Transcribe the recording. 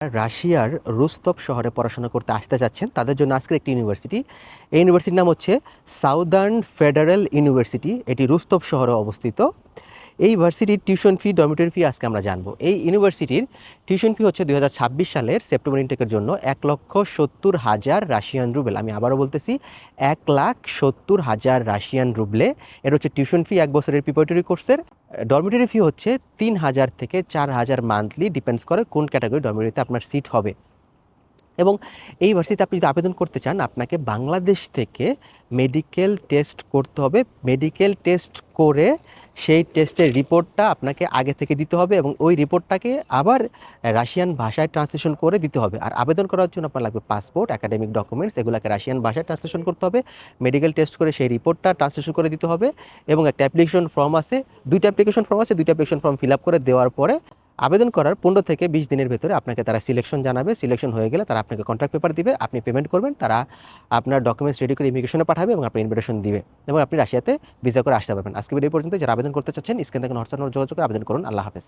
রাশিয়ার রোস্তভ শহরে পড়াশোনা করতে আসতে চাচ্ছেন তাদের জন্য আজকের একটি ইউনিভার্সিটি। এই ইউনিভার্সিটির নাম হচ্ছে সাউদার্ন ফেডারেল ইউনিভার্সিটি। এটি রোস্তভ শহরে অবস্থিত। এই ভার্সিটির টিউশন ফি, ডরমিটরি ফি আজকে আমরা জানবো। এই ইউনিভার্সিটির টিউশন ফি হচ্ছে 2026 সালের সেপ্টেম্বর ইনটেকের জন্য 1,70,000 রাশিয়ান রুবেল। আমি আবারও বলতেছি, 1,70,000 রাশিয়ান রুবলে এটা হচ্ছে টিউশন ফি এক বছরের প্রিপারেটরি কোর্সের। ডরমিটরি ফি হচ্ছে 3,000 থেকে 4,000 মান্থলি, ডিপেন্ডস করে কোন ক্যাটাগরি ডরমিটরিতে আপনার সিট হবে। এবং এই ভার্সিটিতে আপনি যদি আবেদন করতে চান, আপনাকে বাংলাদেশ থেকে মেডিকেল টেস্ট করতে হবে। মেডিকেল টেস্ট করে সেই টেস্টের রিপোর্টটা আপনাকে আগে থেকে দিতে হবে এবং ওই রিপোর্টটাকে আবার রাশিয়ান ভাষায় ট্রান্সলেশন করে দিতে হবে। আর আবেদন করার জন্য আপনার লাগবে পাসপোর্ট, একাডেমিক ডকুমেন্টস, এগুলোকে রাশিয়ান ভাষায় ট্রান্সলেশন করতে হবে। মেডিকেল টেস্ট করে সেই রিপোর্টটা ট্রান্সলেশন করে দিতে হবে এবং একটা অ্যাপ্লিকেশন ফর্ম আছে, দুইটা অ্যাপ্লিকেশন ফর্ম ফিল আপ করে দেওয়ার পরে আবেদন করার 15 থেকে 20 দিনের ভেতরে আপনাকে তারা সিলেকশন জানাবে। সিলেকশন হয়ে গেলে তারা আপনাকে কন্ট্রাক্ট পেপার দিবে, আপনি পেমেন্ট করবেন, তারা আপনার ডকুমেন্টস রেডি করে ইমিগ্রেশনে পাঠাবে এবং আপনার ইনভিটেশন দিবে এবং আপনি রাশিয়াতে ভিসা করে আসতে পারবেন। আজকে ভিডিও পর্যন্ত যারা আবেদন করতে চাচ্ছেন, স্ক্রিন থেকে হোয়াটসঅ্যাপ যোগাযোগ করে আবেদন করুন। আল্লাহ হাফেজ।